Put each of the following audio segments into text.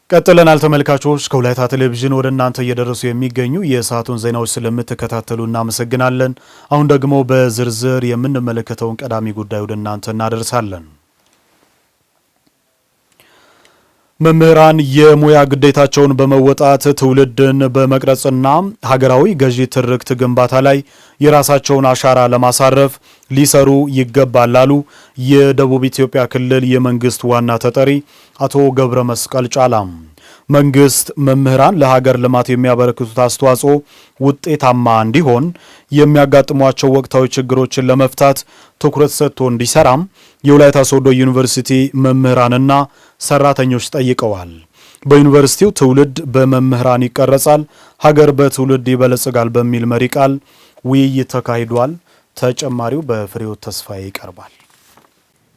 ቀጥለናል ተመልካቾች ከወላይታ ቴሌቪዥን ወደ እናንተ እየደረሱ የሚገኙ የሰዓቱን ዜናዎች ስለምትከታተሉ እናመሰግናለን። አሁን ደግሞ በዝርዝር የምንመለከተውን ቀዳሚ ጉዳይ ወደ እናንተ እናደርሳለን። መምህራን የሙያ ግዴታቸውን በመወጣት ትውልድን በመቅረጽና ሀገራዊ ገዢ ትርክት ግንባታ ላይ የራሳቸውን አሻራ ለማሳረፍ ሊሰሩ ይገባል አሉ የደቡብ ኢትዮጵያ ክልል የመንግስት ዋና ተጠሪ አቶ ገብረ መስቀል ጫላም። መንግስት መምህራን ለሀገር ልማት የሚያበረክቱት አስተዋጽኦ ውጤታማ እንዲሆን የሚያጋጥሟቸው ወቅታዊ ችግሮችን ለመፍታት ትኩረት ሰጥቶ እንዲሰራም የወላይታ ሶዶ ዩኒቨርሲቲ መምህራንና ሰራተኞች ጠይቀዋል። በዩኒቨርሲቲው ትውልድ በመምህራን ይቀረጻል፣ ሀገር በትውልድ ይበለጽጋል በሚል መሪ ቃል ውይይት ተካሂዷል። ተጨማሪው በፍሬው ተስፋዬ ይቀርባል።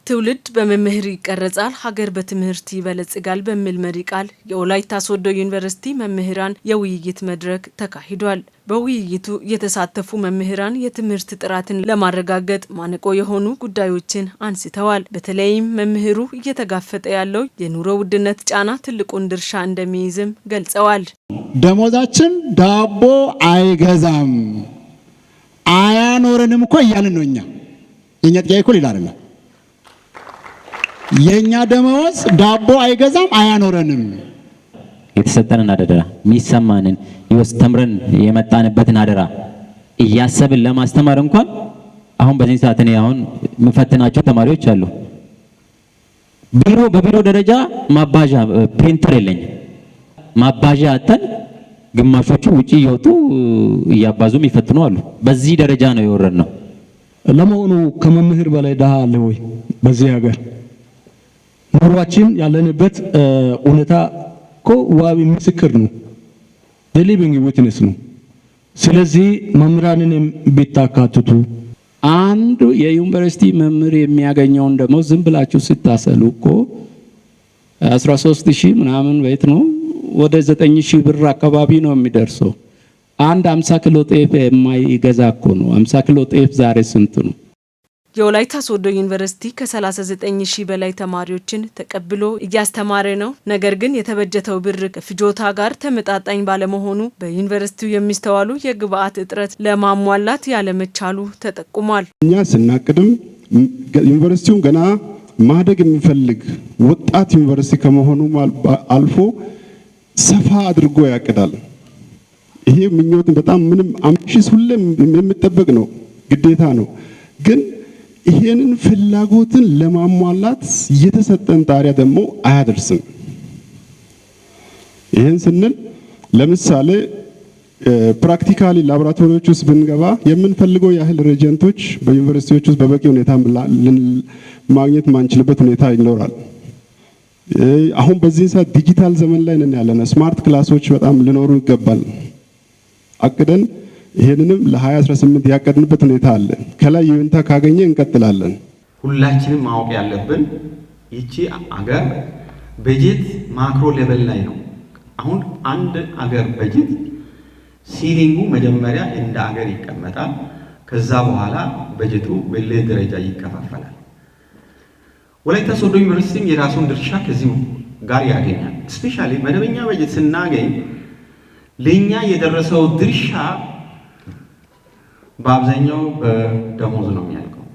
ትውልድ በመምህር ይቀረጻል፣ ሀገር በትምህርት ይበለጽጋል በሚል መሪ ቃል የወላይታ ሶዶ ዩኒቨርሲቲ መምህራን የውይይት መድረክ ተካሂዷል። በውይይቱ የተሳተፉ መምህራን የትምህርት ጥራትን ለማረጋገጥ ማነቆ የሆኑ ጉዳዮችን አንስተዋል። በተለይም መምህሩ እየተጋፈጠ ያለው የኑሮ ውድነት ጫና ትልቁን ድርሻ እንደሚይዝም ገልጸዋል። ደሞዛችን ዳቦ አይገዛም አያኖረንም እኮ እያልን ነው። የኛ ጥያቄ እኮ ሌላ አይደለም። የኛ ደሞዝ ዳቦ አይገዛም አያኖረንም። የተሰጠንን አደራ የሚሰማንን ተምረን የመጣንበትን አደራ እያሰብን ለማስተማር እንኳን አሁን በዚህ ሰዓት እኔ አሁን የምፈትናቸው ተማሪዎች አሉ። በቢሮ ደረጃ ማባዣ ፕሪንተር የለኝም። ማባዣ አተን ግማሾቹ ውጪ እየወጡ እያባዙ የሚፈትኑ አሉ። በዚህ ደረጃ ነው የወረድነው። ለመሆኑ ከመምህር በላይ ድሃ አለ ወይ በዚህ ሀገር? ኑሯችን ያለንበት ሁኔታ እኮ ዋቢ ምስክር ነው፣ ሊቪንግ ዊትነስ ነው። ስለዚህ መምህራንን ቢታካትቱ አንድ የዩኒቨርሲቲ መምህር የሚያገኘውን ደግሞ ዝም ብላችሁ ስታሰሉ እኮ 13,000 ምናምን ቤት ነው፣ ወደ 9,000 ብር አካባቢ ነው የሚደርሰው። አንድ 50 ኪሎ ጤፍ የማይገዛ እኮ ነው። 50 ኪሎ ጤፍ ዛሬ ስንት ነው? የወላይታ ሶዶ ዩኒቨርሲቲ ከ39,000 በላይ ተማሪዎችን ተቀብሎ እያስተማረ ነው። ነገር ግን የተበጀተው ብር ከፍጆታ ጋር ተመጣጣኝ ባለመሆኑ በዩኒቨርሲቲው የሚስተዋሉ የግብአት እጥረት ለማሟላት ያለመቻሉ ተጠቁሟል። እኛ ስናቅድም ዩኒቨርሲቲው ገና ማደግ የሚፈልግ ወጣት ዩኒቨርሲቲ ከመሆኑ አልፎ ሰፋ አድርጎ ያቅዳል። ይሄ ምኞት በጣም ምንም አምቢሽስ ሁሌም የሚጠበቅ ነው፣ ግዴታ ነው። ግን ይሄንን ፍላጎትን ለማሟላት የተሰጠን ጣሪያ ደግሞ አያደርስም። ይሄን ስንል ለምሳሌ ፕራክቲካሊ ላቦራቶሪዎች ውስጥ ብንገባ የምንፈልገው ያህል ሬጀንቶች በዩኒቨርሲቲዎች ውስጥ በበቂ ሁኔታ ማግኘት ማንችልበት ሁኔታ ይኖራል። አሁን በዚህ ሰዓት ዲጂታል ዘመን ላይ ነን ያለነው። ስማርት ክላሶች በጣም ሊኖሩ ይገባል። አቅደን ይሄንንም ለ2018 ያቀድንበት ሁኔታ አለ። ከላይ ይሁንታ ካገኘ እንቀጥላለን። ሁላችንም ማወቅ ያለብን ይቺ አገር በጀት ማክሮ ሌቨል ላይ ነው። አሁን አንድ አገር በጀት ሲሊንጉ መጀመሪያ እንደ አገር ይቀመጣል። ከዛ በኋላ በጀቱ በሌላ ደረጃ ይከፋፈላል። ወላይታ ሶዶ ዩኒቨርሲቲ የራሱን ድርሻ ከዚህ ጋር ያገኛል። ስፔሻሊ መደበኛ በጀት ስናገኝ ለኛ የደረሰው ድርሻ በአብዛኛው በደሞዝ ነው የሚያልቀው።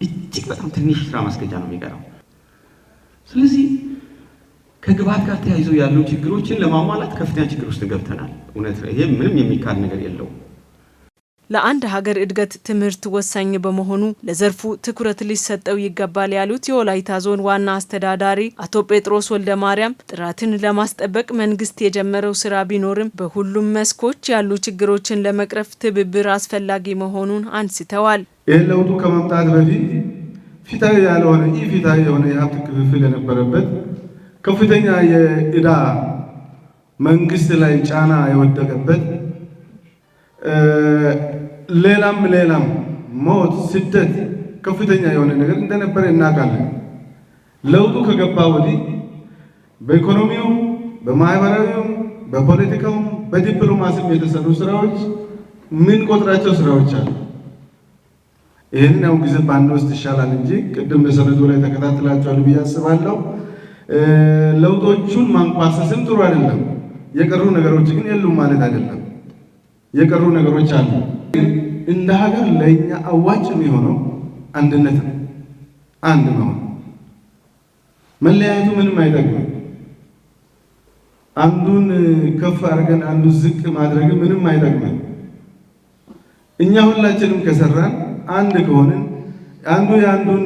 እጅግ በጣም ትንሽ ስራ ማስኬጃ ነው የሚቀረው። ስለዚህ ከግብአት ጋር ተያይዞ ያሉ ችግሮችን ለማሟላት ከፍተኛ ችግር ውስጥ ገብተናል። እውነት ይሄ ምንም የሚካድ ነገር የለውም። ለአንድ ሀገር እድገት ትምህርት ወሳኝ በመሆኑ ለዘርፉ ትኩረት ሊሰጠው ይገባል ያሉት የወላይታ ዞን ዋና አስተዳዳሪ አቶ ጴጥሮስ ወልደ ማርያም ጥራትን ለማስጠበቅ መንግስት የጀመረው ስራ ቢኖርም በሁሉም መስኮች ያሉ ችግሮችን ለመቅረፍ ትብብር አስፈላጊ መሆኑን አንስተዋል። ይህ ለውጡ ከመምጣት በፊት ፊታዊ ያልሆነ ኢፊታዊ የሆነ የሀብት ክፍፍል የነበረበት ከፍተኛ የዕዳ መንግስት ላይ ጫና የወደቀበት ሌላም ሞት፣ ስደት ከፍተኛ የሆነ ነገር እንደነበረ እናውቃለን። ለውጡ ከገባ ወዲህ በኢኮኖሚው፣ በማህበራዊው፣ በፖለቲካው፣ በዲፕሎማሲም የተሰሩ ስራዎች ምን ቆጥራቸው ስራዎች አሉ። ይህን ያው ጊዜ ባንወስድ ይሻላል እንጂ ቅድም በሰነዱ ላይ ተከታትላችኋል ብዬ አስባለሁ። ለውጦቹን ማንኳሰስም ጥሩ አይደለም። የቀሩ ነገሮች ግን የሉም ማለት አይደለም። የቀሩ ነገሮች አሉ። ግን እንደ ሀገር ለኛ አዋጭ የሚሆነው አንድነት ነው። አንድ መሆን፣ መለያየቱ ምንም አይጠቅምም። አንዱን ከፍ አድርገን አንዱ ዝቅ ማድረግ ምንም አይጠቅምም። እኛ ሁላችንም ከሰራን አንድ ከሆንን አንዱ የአንዱን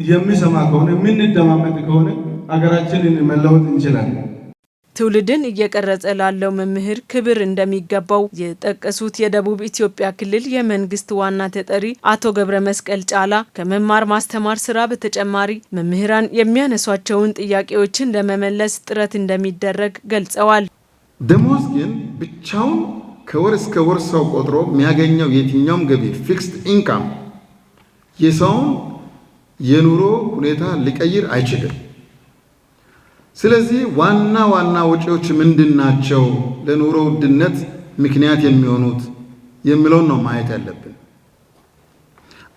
የሚሰማ ከሆነ የምንደማመጥ ከሆነ አገራችንን መለወጥ እንችላለን። ትውልድን እየቀረጸ ላለው መምህር ክብር እንደሚገባው የጠቀሱት የደቡብ ኢትዮጵያ ክልል የመንግስት ዋና ተጠሪ አቶ ገብረ መስቀል ጫላ ከመማር ማስተማር ስራ በተጨማሪ መምህራን የሚያነሷቸውን ጥያቄዎችን ለመመለስ ጥረት እንደሚደረግ ገልጸዋል። ደሞዝ ግን ብቻውን ከወር እስከ ወር ሰው ቆጥሮ የሚያገኘው የትኛውም ገቢ ፊክስድ ኢንካም የሰውን የኑሮ ሁኔታ ሊቀይር አይችልም። ስለዚህ ዋና ወጪዎች ምንድናቸው ለኑሮ ውድነት ምክንያት የሚሆኑት የሚለውን ነው ማየት ያለብን።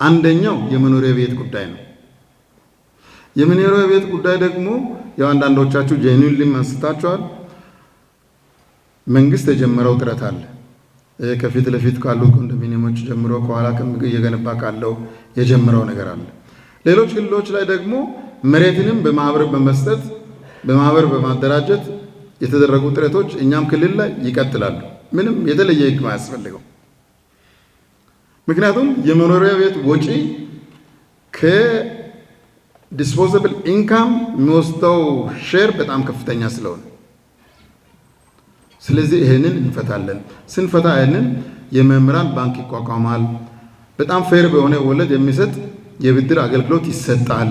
አንደኛው የመኖሪያ ቤት ጉዳይ ነው። የመኖሪያ ቤት ጉዳይ ደግሞ ያው አንዳንዶቻችሁ ጄኒውንሊ አንስታችኋል። መንግስት የጀመረው ጥረት አለ። ከፊት ለፊት ካሉት ኮንዶሚኒየሞች ጀምሮ ከኋላ እየገነባ ካለው የጀመረው ነገር አለ። ሌሎች ክልሎች ላይ ደግሞ መሬትንም በማህበር በመስጠት በማህበር በማደራጀት የተደረጉ ጥረቶች እኛም ክልል ላይ ይቀጥላሉ። ምንም የተለየ ህግ ማያስፈልገው። ምክንያቱም የመኖሪያ ቤት ወጪ ከዲስፖዘብል ኢንካም የሚወስደው ሼር በጣም ከፍተኛ ስለሆነ ስለዚህ ይሄንን እንፈታለን። ስንፈታ ይሄንን የመምህራን ባንክ ይቋቋማል። በጣም ፌር በሆነ ወለድ የሚሰጥ የብድር አገልግሎት ይሰጣል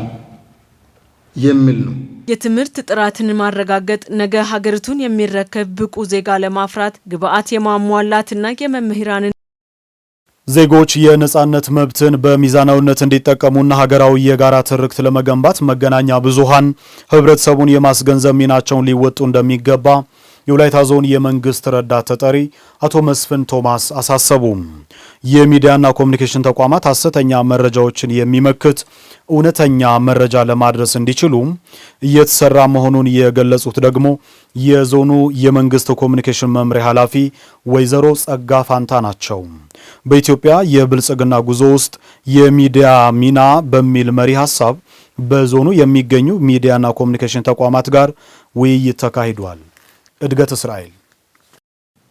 የሚል ነው። የትምህርት ጥራትን ማረጋገጥ ነገ ሀገሪቱን የሚረከብ ብቁ ዜጋ ለማፍራት ግብዓት የማሟላትና የመምህራንን ዜጎች የነጻነት መብትን በሚዛናዊነት እንዲጠቀሙና ሀገራዊ የጋራ ትርክት ለመገንባት መገናኛ ብዙሃን ህብረተሰቡን የማስገንዘብ ሚናቸውን ሊወጡ እንደሚገባ የወላይታ ዞን የመንግስት ረዳት ተጠሪ አቶ መስፍን ቶማስ አሳሰቡ። የሚዲያና ኮሚኒኬሽን ተቋማት ሐሰተኛ መረጃዎችን የሚመክት እውነተኛ መረጃ ለማድረስ እንዲችሉ እየተሰራ መሆኑን የገለጹት ደግሞ የዞኑ የመንግስት ኮሚኒኬሽን መምሪያ ኃላፊ ወይዘሮ ጸጋ ፋንታ ናቸው። በኢትዮጵያ የብልጽግና ጉዞ ውስጥ የሚዲያ ሚና በሚል መሪ ሐሳብ በዞኑ የሚገኙ ሚዲያና ኮሚኒኬሽን ተቋማት ጋር ውይይት ተካሂዷል። እድገት እስራኤል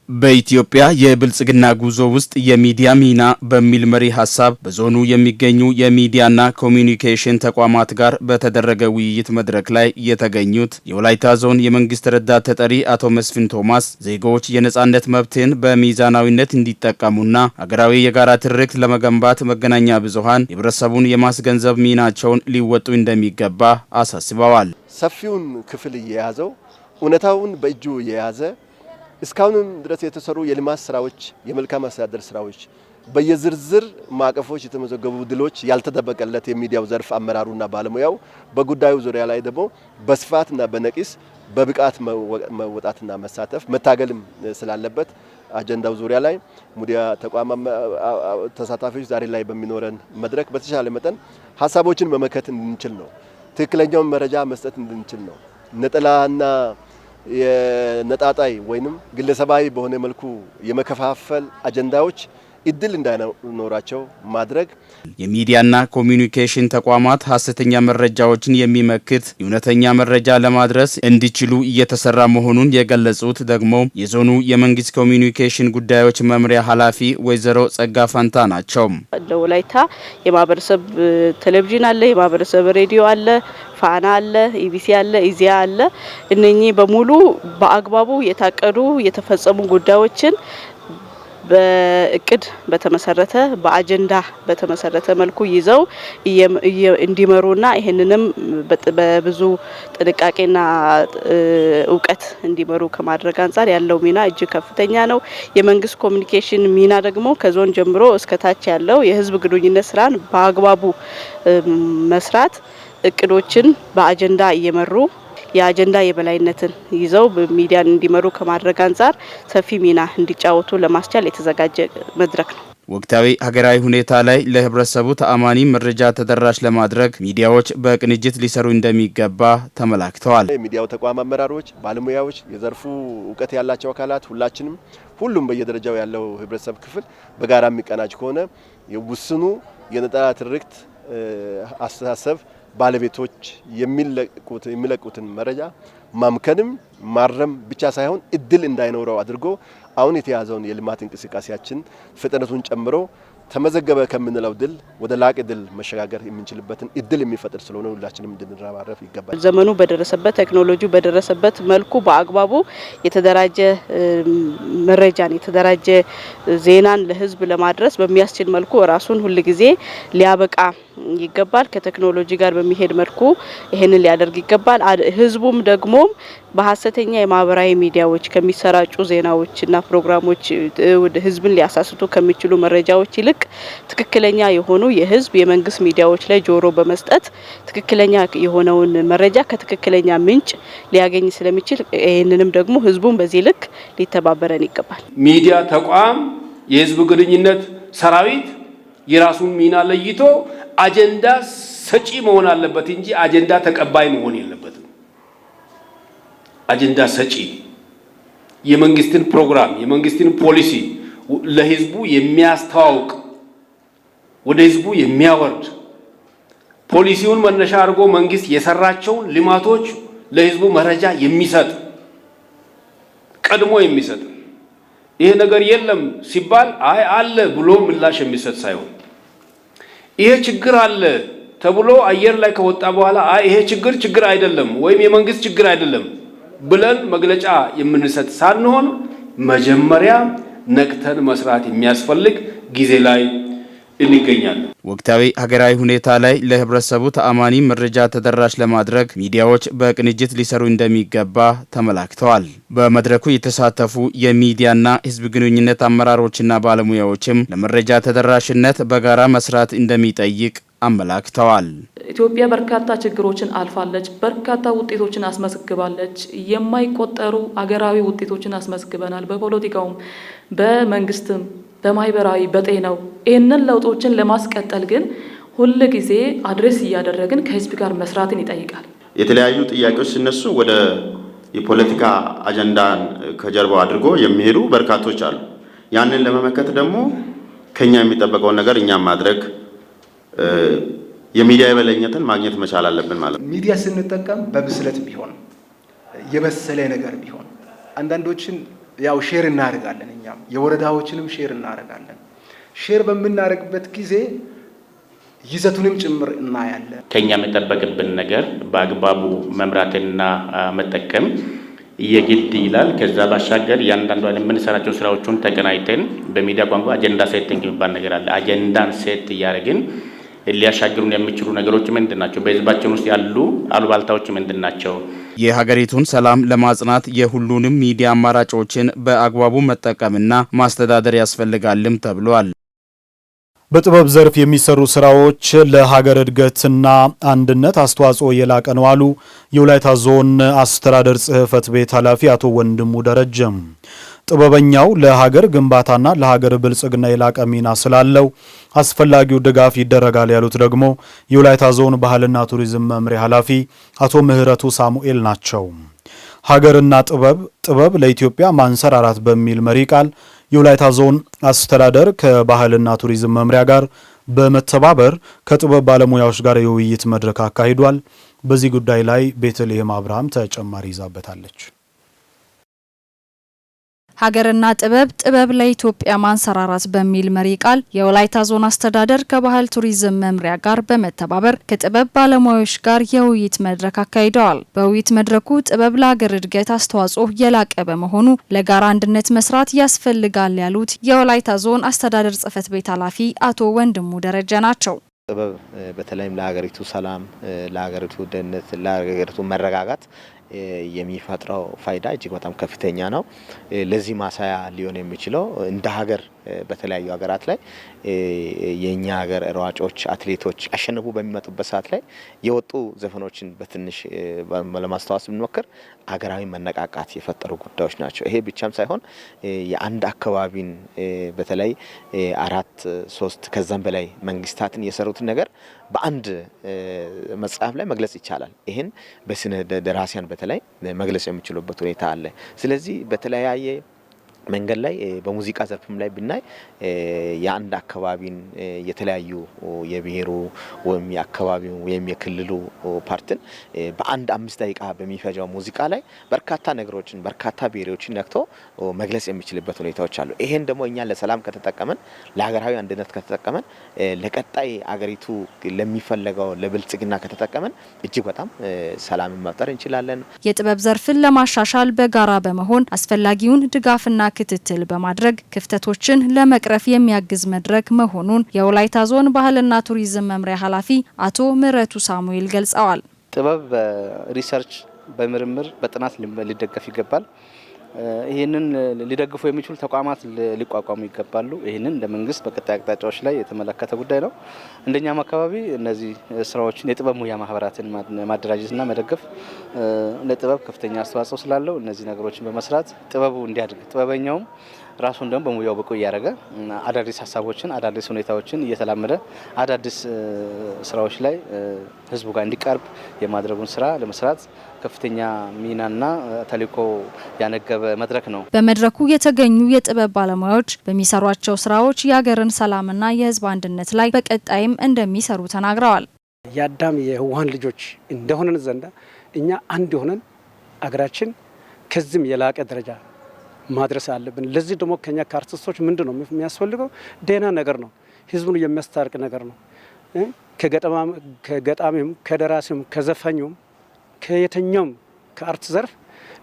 በኢትዮጵያ የብልጽግና ጉዞ ውስጥ የሚዲያ ሚና በሚል መሪ ሐሳብ በዞኑ የሚገኙ የሚዲያና ኮሚኒኬሽን ተቋማት ጋር በተደረገ ውይይት መድረክ ላይ የተገኙት የወላይታ ዞን የመንግስት ረዳት ተጠሪ አቶ መስፍን ቶማስ ዜጎች የነጻነት መብትን በሚዛናዊነት እንዲጠቀሙና ሀገራዊ የጋራ ትርክት ለመገንባት መገናኛ ብዙሃን ህብረተሰቡን የማስገንዘብ ሚናቸውን ሊወጡ እንደሚገባ አሳስበዋል። ሰፊውን ክፍል የያዘው እውነታውን በእጁ የያዘ እስካሁንም ድረስ የተሰሩ የልማት ስራዎች፣ የመልካም አስተዳደር ስራዎች፣ በየዝርዝር ማዕቀፎች የተመዘገቡ ድሎች ያልተጠበቀለት የሚዲያው ዘርፍ አመራሩና ባለሙያው በጉዳዩ ዙሪያ ላይ ደግሞ በስፋትና በነቂስ በብቃት መወጣትና መሳተፍ መታገልም ስላለበት አጀንዳው ዙሪያ ላይ ሚዲያ ተቋም ተሳታፊዎች ዛሬ ላይ በሚኖረን መድረክ በተሻለ መጠን ሀሳቦችን መመከት እንድንችል ነው። ትክክለኛውን መረጃ መስጠት እንድንችል ነው። ነጠላና የነጣጣይ ወይንም ግለሰባዊ በሆነ መልኩ የመከፋፈል አጀንዳዎች እድል እንዳይኖራቸው ማድረግ የሚዲያና ኮሚኒኬሽን ተቋማት ሐሰተኛ መረጃዎችን የሚመክት እውነተኛ መረጃ ለማድረስ እንዲችሉ እየተሰራ መሆኑን የገለጹት ደግሞ የዞኑ የመንግስት ኮሚኒኬሽን ጉዳዮች መምሪያ ኃላፊ ወይዘሮ ጸጋ ፋንታ ናቸው። ለወላይታ የማህበረሰብ ቴሌቪዥን አለ፣ የማህበረሰብ ሬዲዮ አለ፣ ፋና አለ፣ ኢቢሲ አለ፣ ኢዚያ አለ። እነኚህ በሙሉ በአግባቡ የታቀዱ የተፈጸሙ ጉዳዮችን በእቅድ በተመሰረተ በአጀንዳ በተመሰረተ መልኩ ይዘው እንዲመሩና ይሄንንም በብዙ ጥንቃቄና እውቀት እንዲመሩ ከማድረግ አንፃር ያለው ሚና እጅግ ከፍተኛ ነው። የመንግስት ኮሚኒኬሽን ሚና ደግሞ ከዞን ጀምሮ እስከ ታች ያለው የህዝብ ግንኙነት ስራን በአግባቡ መስራት፣ እቅዶችን በአጀንዳ እየመሩ የአጀንዳ የበላይነትን ይዘው ሚዲያን እንዲመሩ ከማድረግ አንፃር ሰፊ ሚና እንዲጫወቱ ለማስቻል የተዘጋጀ መድረክ ነው። ወቅታዊ ሀገራዊ ሁኔታ ላይ ለህብረተሰቡ ተአማኒ መረጃ ተደራሽ ለማድረግ ሚዲያዎች በቅንጅት ሊሰሩ እንደሚገባ ተመላክተዋል። የሚዲያው ተቋም አመራሮች፣ ባለሙያዎች፣ የዘርፉ እውቀት ያላቸው አካላት ሁሉም በየደረጃው ያለው ህብረተሰብ ክፍል በጋራ የሚቀናጅ ከሆነ የውስኑ የነጠላ ትርክት አስተሳሰብ ባለቤቶች የሚለቁትን መረጃ ማምከንም ማረም ብቻ ሳይሆን እድል እንዳይኖረው አድርጎ አሁን የተያዘውን የልማት እንቅስቃሴያችን ፍጥነቱን ጨምሮ ተመዘገበ ከምንለው ድል ወደ ላቅ ድል መሸጋገር የምንችልበትን እድል የሚፈጥር ስለሆነ ሁላችንም እንድንረባረፍ ይገባል። ዘመኑ በደረሰበት ቴክኖሎጂው በደረሰበት መልኩ በአግባቡ የተደራጀ መረጃን የተደራጀ ዜናን ለህዝብ ለማድረስ በሚያስችል መልኩ ራሱን ሁሉ ጊዜ ሊያበቃ ይገባል። ከቴክኖሎጂ ጋር በሚሄድ መልኩ ይሄንን ሊያደርግ ይገባል። ህዝቡም ደግሞ በሐሰተኛ የማህበራዊ ሚዲያዎች ከሚሰራጩ ዜናዎችና ፕሮግራሞች ህዝብን ሊያሳስቱ ከሚችሉ መረጃዎች ይልቅ ትክክለኛ የሆኑ የህዝብ የመንግስት ሚዲያዎች ላይ ጆሮ በመስጠት ትክክለኛ የሆነውን መረጃ ከትክክለኛ ምንጭ ሊያገኝ ስለሚችል ይሄንንም ደግሞ ህዝቡን በዚህ ልክ ሊተባበረን ይገባል። ሚዲያ ተቋም የህዝብ ግንኙነት ሰራዊት የራሱን ሚና ለይቶ አጀንዳ ሰጪ መሆን አለበት እንጂ አጀንዳ ተቀባይ መሆን የለበትም። አጀንዳ ሰጪ የመንግስትን ፕሮግራም የመንግስትን ፖሊሲ ለህዝቡ የሚያስተዋውቅ ወደ ህዝቡ የሚያወርድ ፖሊሲውን መነሻ አድርጎ መንግስት የሰራቸውን ልማቶች ለህዝቡ መረጃ የሚሰጥ ቀድሞ የሚሰጥ ይሄ ነገር የለም ሲባል አይ አለ ብሎ ምላሽ የሚሰጥ ሳይሆን ይሄ ችግር አለ ተብሎ አየር ላይ ከወጣ በኋላ አይ ይሄ ችግር አይደለም ወይም የመንግስት ችግር አይደለም ብለን መግለጫ የምንሰጥ ሳንሆን መጀመሪያ ነቅተን መስራት የሚያስፈልግ ጊዜ ላይ እንገኛለን። ወቅታዊ ሀገራዊ ሁኔታ ላይ ለህብረተሰቡ ተአማኒ መረጃ ተደራሽ ለማድረግ ሚዲያዎች በቅንጅት ሊሰሩ እንደሚገባ ተመላክተዋል። በመድረኩ የተሳተፉ የሚዲያና ህዝብ ግንኙነት አመራሮችና ባለሙያዎችም ለመረጃ ተደራሽነት በጋራ መስራት እንደሚጠይቅ አመላክተዋል። ኢትዮጵያ በርካታ ችግሮችን አልፋለች፣ በርካታ ውጤቶችን አስመዝግባለች። የማይቆጠሩ አገራዊ ውጤቶችን አስመዝግበናል። በፖለቲካውም፣ በመንግስትም፣ በማህበራዊ፣ በጤናው ይህንን ለውጦችን ለማስቀጠል ግን ሁል ጊዜ አድሬስ እያደረግን ከህዝብ ጋር መስራትን ይጠይቃል። የተለያዩ ጥያቄዎች ሲነሱ ወደ የፖለቲካ አጀንዳን ከጀርባው አድርጎ የሚሄዱ በርካቶች አሉ። ያንን ለመመከት ደግሞ ከኛ የሚጠበቀውን ነገር እኛም ማድረግ የሚዲያ የበላይነትን ማግኘት መቻል አለብን ማለት ነው። ሚዲያ ስንጠቀም በብስለት ቢሆን የበሰለ ነገር ቢሆን አንዳንዶችን ያው ሼር እናደርጋለን፣ እኛም የወረዳዎችንም ሼር እናደርጋለን። ሼር በምናደርግበት ጊዜ ይዘቱንም ጭምር እናያለን። ከኛ የሚጠበቅብን ነገር በአግባቡ መምራትና መጠቀም የግድ ይላል። ከዛ ባሻገር ያንዳንዷን የምንሰራቸው ስራዎችን ተቀናይተን በሚዲያ ቋንቋ አጀንዳ ሴቲንግ የሚባል ነገር አለ። አጀንዳን ሴት እያደረግን ሊያሻግሩን የሚችሉ ነገሮች ምንድናቸው? በህዝባችን ውስጥ ያሉ አሉባልታዎች ምንድናቸው? የሀገሪቱን ሰላም ለማጽናት የሁሉንም ሚዲያ አማራጮችን በአግባቡ መጠቀምና ማስተዳደር ያስፈልጋልም ተብሏል። በጥበብ ዘርፍ የሚሰሩ ስራዎች ለሀገር እድገትና አንድነት አስተዋጽኦ የላቀ ነው አሉ የወላይታ ዞን አስተዳደር ጽሕፈት ቤት ኃላፊ አቶ ወንድሙ ደረጀም። ጥበበኛው ለሀገር ግንባታና ለሀገር ብልጽግና የላቀ ሚና ስላለው አስፈላጊው ድጋፍ ይደረጋል ያሉት ደግሞ የወላይታ ዞን ባህልና ቱሪዝም መምሪያ ኃላፊ አቶ ምህረቱ ሳሙኤል ናቸው። ሀገርና ጥበብ ለኢትዮጵያ ማንሰራራት በሚል መሪ ቃል የወላይታ ዞን አስተዳደር ከባህልና ቱሪዝም መምሪያ ጋር በመተባበር ከጥበብ ባለሙያዎች ጋር የውይይት መድረክ አካሂዷል። በዚህ ጉዳይ ላይ ቤተልሔም አብርሃም ተጨማሪ ይዛበታለች። ሀገርና ጥበብ ለኢትዮጵያ ማንሰራራት በሚል መሪ ቃል የወላይታ ዞን አስተዳደር ከባህል ቱሪዝም መምሪያ ጋር በመተባበር ከጥበብ ባለሙያዎች ጋር የውይይት መድረክ አካሂደዋል። በውይይት መድረኩ ጥበብ ለሀገር እድገት አስተዋጽኦ የላቀ በመሆኑ ለጋራ አንድነት መስራት ያስፈልጋል ያሉት የወላይታ ዞን አስተዳደር ጽሕፈት ቤት ኃላፊ አቶ ወንድሙ ደረጀ ናቸው። ጥበብ በተለይም ለሀገሪቱ ሰላም፣ ለሀገሪቱ ደህንነት፣ ለሀገሪቱ መረጋጋት የሚፈጥረው ፋይዳ እጅግ በጣም ከፍተኛ ነው። ለዚህ ማሳያ ሊሆን የሚችለው እንደ ሀገር በተለያዩ ሀገራት ላይ የኛ ሀገር ሯጮች አትሌቶች አሸንፉ በሚመጡበት ሰዓት ላይ የወጡ ዘፈኖችን በትንሽ ለማስተዋወስ ብንሞክር ሀገራዊ መነቃቃት የፈጠሩ ጉዳዮች ናቸው። ይሄ ብቻም ሳይሆን የአንድ አካባቢን በተለይ 4-3 ከዛም በላይ መንግስታትን የሰሩትን ነገር በአንድ መጽሐፍ ላይ መግለጽ ይቻላል። ይሄን በስነ ደራሲያን በተለይ መግለጽ የሚችሉበት ሁኔታ አለ። ስለዚህ በተለያየ መንገድ ላይ በሙዚቃ ዘርፍም ላይ ብናይ የአንድ አካባቢን የተለያዩ የብሔሩ ወይም የአካባቢው ወይም የክልሉ ፓርትን በአንድ 5 ደቂቃ በሚፈጃው ሙዚቃ ላይ በርካታ ነገሮችን በርካታ ብሔሮችን ነክቶ መግለጽ የሚችልበት ሁኔታዎች አሉ። ይሄን ደግሞ እኛ ለሰላም ከተጠቀመን ለሀገራዊ አንድነት ከተጠቀመን ለቀጣይ አገሪቱ ለሚፈለገው ለብልጽግና ከተጠቀመን እጅግ በጣም ሰላምን መፍጠር እንችላለን። የጥበብ ዘርፍን ለማሻሻል በጋራ በመሆን አስፈላጊውን ድጋፍና ክትትል በማድረግ ክፍተቶችን ለመቅረፍ የሚያግዝ መድረክ መሆኑን የወላይታ ዞን ባህልና ቱሪዝም መምሪያ ኃላፊ አቶ ምህረቱ ሳሙኤል ገልጸዋል። ጥበብ በሪሰርች በምርምር በጥናት ሊደገፍ ይገባል። ይህንን ሊደግፉ የሚችሉ ተቋማት ሊቋቋሙ ይገባሉ። ይህንን ለመንግስት በቀጣይ አቅጣጫዎች ላይ የተመለከተ ጉዳይ ነው። እንደኛም አካባቢ እነዚህ ስራዎችን የጥበብ ሙያ ማህበራትን ማደራጀትና መደገፍ ለጥበብ ከፍተኛ አስተዋጽኦ ስላለው እነዚህ ነገሮችን በመስራት ጥበቡ እንዲያድግ ጥበበኛውም ራሱን ደግሞ በሙያው ብቁ እያደረገ አዳዲስ ሀሳቦችን አዳዲስ ሁኔታዎችን እየተላመደ አዳዲስ ስራዎች ላይ ህዝቡ ጋር እንዲቀርብ የማድረጉን ስራ ለመስራት ከፍተኛ ሚናና ተልዕኮ ያነገበ መድረክ ነው። በመድረኩ የተገኙ የጥበብ ባለሙያዎች በሚሰሯቸው ስራዎች የሀገርን ሰላምና የህዝብ አንድነት ላይ በቀጣይም እንደሚሰሩ ተናግረዋል። የአዳም የሔዋን ልጆች እንደሆነን ዘንዳ እኛ አንድ ሆነን አገራችን ከዚህም የላቀ ደረጃ ማድረስ አለብን። ለዚህ ደግሞ ከኛ ከአርቲስቶች ምንድነው የሚያስፈልገው? ደህና ነገር ነው። ህዝቡን የሚያስታርቅ ነገር ነው። ከገጣሚም ከደራሲም ከዘፋኙም ከየተኛውም ከአርት ዘርፍ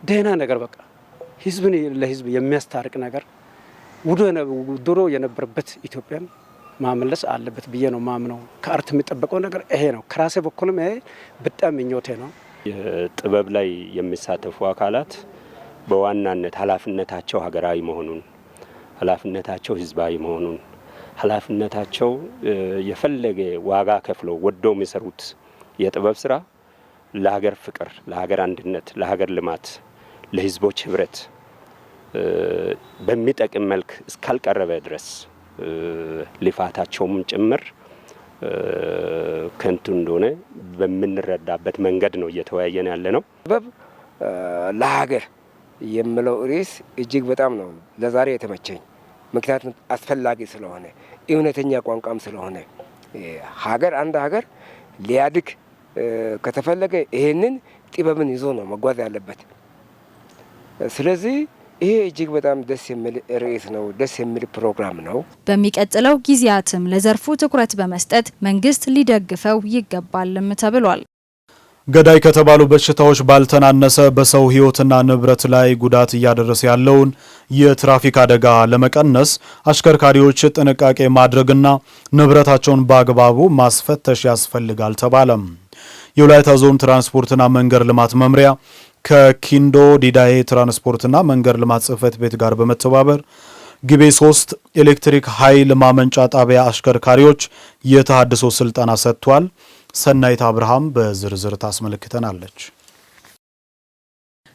ደህና ነገር በቃ ህዝብን ለህዝብ የሚያስታርቅ ነገር ድሮ የነበረበት ኢትዮጵያን ማመለስ አለበት ብዬ ነው ማምነው። ከአርት የሚጠበቀው ነገር ይሄ ነው። ከራሴ በኩልም ይሄ በጣም ምኞቴ ነው። ጥበብ ላይ የሚሳተፉ አካላት በዋናነት ኃላፊነታቸው ሀገራዊ መሆኑን፣ ኃላፊነታቸው ህዝባዊ መሆኑን፣ ኃላፊነታቸው የፈለገ ዋጋ ከፍለው ወደው የሚሰሩት የጥበብ ስራ ለሀገር ፍቅር፣ ለሀገር አንድነት፣ ለሀገር ልማት፣ ለህዝቦች ህብረት በሚጠቅም መልክ እስካልቀረበ ድረስ ልፋታቸውም ጭምር ከንቱ እንደሆነ በምንረዳበት መንገድ ነው እየተወያየን ያለ ነው። ጥበብ ለሀገር የምለው ርዕስ እጅግ በጣም ነው ለዛሬ የተመቸኝ። ምክንያቱም አስፈላጊ ስለሆነ እውነተኛ ቋንቋም ስለሆነ ሀገር አንድ ሀገር ሊያድግ ከተፈለገ ይሄንን ጥበብን ይዞ ነው መጓዝ ያለበት። ስለዚህ ይሄ እጅግ በጣም ደስ የሚል ርዕስ ነው፣ ደስ የሚል ፕሮግራም ነው። በሚቀጥለው ጊዜያትም ለዘርፉ ትኩረት በመስጠት መንግስት ሊደግፈው ይገባልም ተብሏል። ገዳይ ከተባሉ በሽታዎች ባልተናነሰ በሰው ህይወትና ንብረት ላይ ጉዳት እያደረሰ ያለውን የትራፊክ አደጋ ለመቀነስ አሽከርካሪዎች ጥንቃቄ ማድረግና ንብረታቸውን በአግባቡ ማስፈተሽ ያስፈልጋል ተባለም። የወላይታ ዞን ትራንስፖርትና መንገድ ልማት መምሪያ ከኪንዶ ዲዳዬ ትራንስፖርትና መንገድ ልማት ጽህፈት ቤት ጋር በመተባበር ግቤ 3 ኤሌክትሪክ ኃይል ማመንጫ ጣቢያ አሽከርካሪዎች የተሃድሶ ስልጠና ሰጥቷል። ሰናይት አብርሃም በዝርዝር ታስመለክተናለች።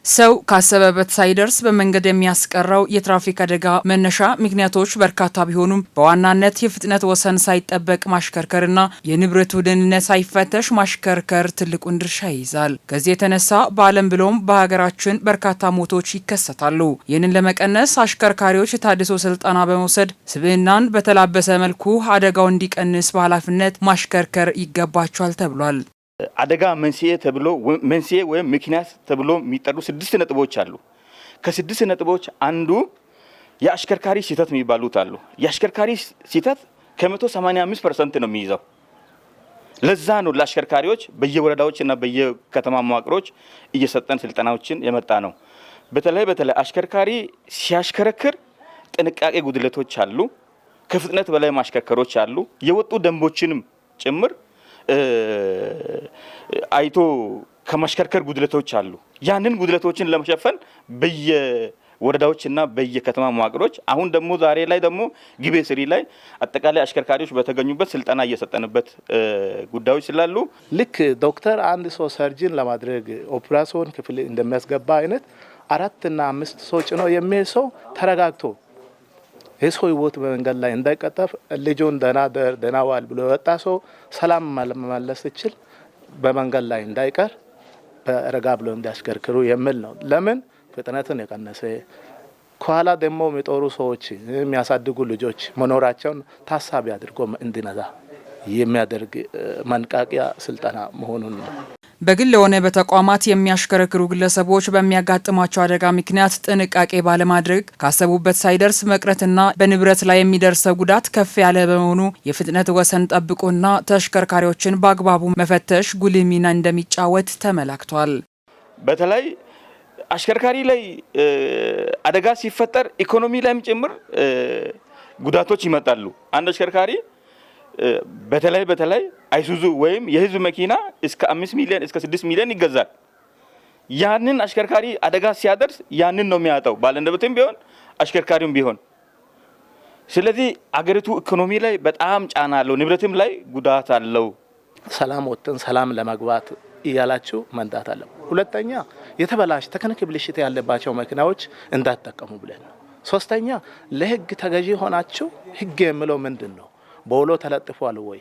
ሰው ካሰበበት ሳይደርስ በመንገድ የሚያስቀረው የትራፊክ አደጋ መነሻ ምክንያቶች በርካታ ቢሆኑም በዋናነት የፍጥነት ወሰን ሳይጠበቅ ማሽከርከርና የንብረቱ ደህንነት ሳይፈተሽ ማሽከርከር ትልቁን ድርሻ ይይዛል። ከዚህ የተነሳ በዓለም ብሎም በሀገራችን በርካታ ሞቶች ይከሰታሉ። ይህንን ለመቀነስ አሽከርካሪዎች የታድሶ ስልጠና በመውሰድ ስብዕናን በተላበሰ መልኩ አደጋው እንዲቀንስ በኃላፊነት ማሽከርከር ይገባቸዋል ተብሏል። አደጋ መንስኤ ወይም ምክንያት ተብሎ የሚጠሩ 6 ነጥቦች አሉ። ከ6 ነጥቦች አንዱ የአሽከርካሪ ስህተት የሚባሉት አሉ። የአሽከርካሪ ስህተት ከ185% ነው የሚይዘው። ለዛ ነው ለአሽከርካሪዎች በየወረዳዎችና በየከተማ መዋቅሮች እየሰጠን ስልጠናዎችን የመጣ ነው። በተለይ አሽከርካሪ ሲያሽከረክር ጥንቃቄ ጉድለቶች አሉ። ከፍጥነት በላይ ማሽከርከሮች አሉ። የወጡ ደንቦችንም ጭምር አይቶ ከማሽከርከር ጉድለቶች አሉ። ያንን ጉድለቶችን ለመሸፈን በየወረዳዎችና በየከተማ መዋቅሮች አሁን ደግሞ ዛሬ ላይ ደግሞ ግቤ ስሪ ላይ አጠቃላይ አሽከርካሪዎች በተገኙበት ስልጠና እየሰጠንበት ጉዳዮች ስላሉ ልክ ዶክተር አንድ ሰው ሰርጅን ለማድረግ ኦፕራሲዮን ክፍል እንደሚያስገባ አይነት 4 እና 5 ሰው ጭኖ የሚሄድ ሰው ተረጋግቶ የሰው ህይወት በመንገድ ላይ እንዳይቀጠፍ ልጁን ደህና ዋል ብሎ የወጣ ሰው ሰላም መመለስ ይችል በመንገድ ላይ እንዳይቀር በረጋ ብሎ እንዲያሽከርክሩ የሚል ነው። ለምን ፍጥነትን የቀነሰ ከኋላ ደግሞ የሚጦሩ ሰዎች የሚያሳድጉ ልጆች መኖራቸውን ታሳቢ አድርጎ እንዲነዳ የሚያደርግ ማንቃቂያ ስልጠና መሆኑን ነው። በግል ሆነ በተቋማት የሚያሽከረክሩ ግለሰቦች በሚያጋጥማቸው አደጋ ምክንያት ጥንቃቄ ባለማድረግ ካሰቡበት ሳይደርስ መቅረትና በንብረት ላይ የሚደርሰው ጉዳት ከፍ ያለ በመሆኑ የፍጥነት ወሰን ጠብቆና ተሽከርካሪዎችን በአግባቡ መፈተሽ ጉልህ ሚና እንደሚጫወት ተመላክቷል። በተለይ አሽከርካሪ ላይ አደጋ ሲፈጠር ኢኮኖሚ ላይም ጭምር ጉዳቶች ይመጣሉ። አንድ አሽከርካሪ በተለይ አይሱዙ ወይም የህዝብ መኪና እስከ 5 ሚሊዮን እስከ 6 ሚሊዮን ይገዛል። ያንን አሽከርካሪ አደጋ ሲያደርስ ያንን ነው የሚያጣው፣ ባለንብረትም ቢሆን አሽከርካሪም ቢሆን። ስለዚህ አገሪቱ ኢኮኖሚ ላይ በጣም ጫና አለው፣ ንብረትም ላይ ጉዳት አለው። ሰላም ወጥተን ሰላም ለመግባት እያላችሁ መንዳት አለ። ሁለተኛ የተበላሽ ተከነክ ብልሽት ያለባቸው መኪናዎች እንዳትጠቀሙ ብለን ነው። ሶስተኛ ለህግ ተገዢ ሆናችሁ ህግ የሚለው ምንድን ነው? ቦሎ ተለጥፏል ወይ?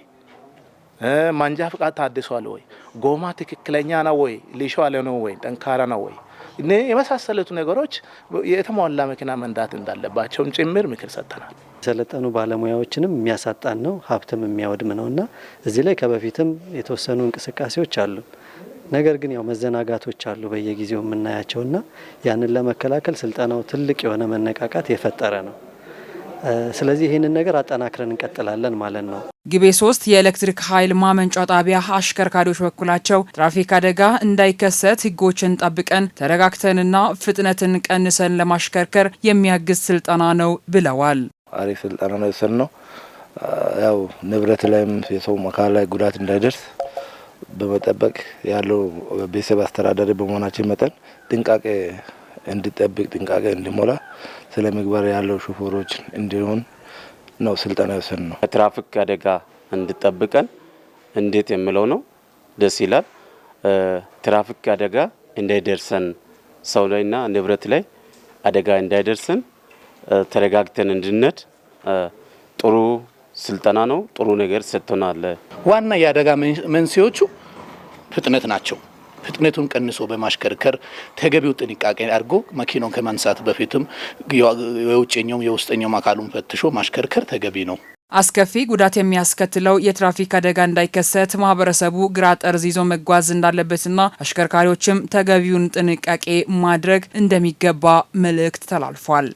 ማንጃ ፍቃድ ታድሷል ወይ? ጎማ ትክክለኛ ነው ወይ? ሊሾ ያለ ነው ወይ? ጠንካራ ነው ወይ? እኔ የመሳሰሉት ነገሮች የተሟላ መኪና መንዳት እንዳለባቸውም ጭምር ምክር ሰጥተናል። የሰለጠኑ ባለሙያዎችንም የሚያሳጣን ነው፣ ሀብትም የሚያወድም ነውና እዚህ ላይ ከበፊትም የተወሰኑ እንቅስቃሴዎች አሉ። ነገር ግን ያው መዘናጋቶች አሉ በየጊዜው የምናያቸውና ያንን ለመከላከል ስልጠናው ትልቅ የሆነ መነቃቃት የፈጠረ ነው። ስለዚህ ይህንን ነገር አጠናክረን እንቀጥላለን ማለት ነው። ግቤ 3 የኤሌክትሪክ ኃይል ማመንጫ ጣቢያ አሽከርካሪዎች በኩላቸው ትራፊክ አደጋ እንዳይከሰት ህጎችን ጠብቀን ተረጋግተንና ፍጥነትን ቀንሰን ለማሽከርከር የሚያግዝ ስልጠና ነው ብለዋል። አሪፍ ስልጠና ነው የወሰድነው። ያው ንብረት ላይም የሰው አካል ላይ ጉዳት እንዳይደርስ በመጠበቅ ያለው ቤተሰብ አስተዳዳሪ በመሆናችን መጠን ጥንቃቄ እንዲጠብቅ ጥንቃቄ እንዲሞላ ስለ ምግባር ያለው ሹፌሮች እንዲሆን ነው ስልጠና የወሰድነው ነው። ትራፊክ አደጋ እንዲጠብቀን እንዴት የሚለው ነው። ደስ ይላል። ትራፊክ አደጋ እንዳይደርሰን ሰው ላይና ንብረት ላይ አደጋ እንዳይደርሰን ተረጋግተን እንድንነድ ጥሩ ስልጠና ነው። ጥሩ ነገር ሰጥተናል። ዋና የአደጋ መንስኤዎቹ ፍጥነት ናቸው። ፍጥነቱን ቀንሶ በማሽከርከር ተገቢው ጥንቃቄ አድርጎ መኪናውን ከማንሳት በፊትም የውጭኛውም የውስጠኛውም አካሉን ፈትሾ ማሽከርከር ተገቢ ነው። አስከፊ ጉዳት የሚያስከትለው የትራፊክ አደጋ እንዳይከሰት ማህበረሰቡ ግራ ጠርዝ ይዞ መጓዝ እንዳለበትና አሽከርካሪዎችም ተገቢውን ጥንቃቄ ማድረግ እንደሚገባ መልእክት ተላልፏል።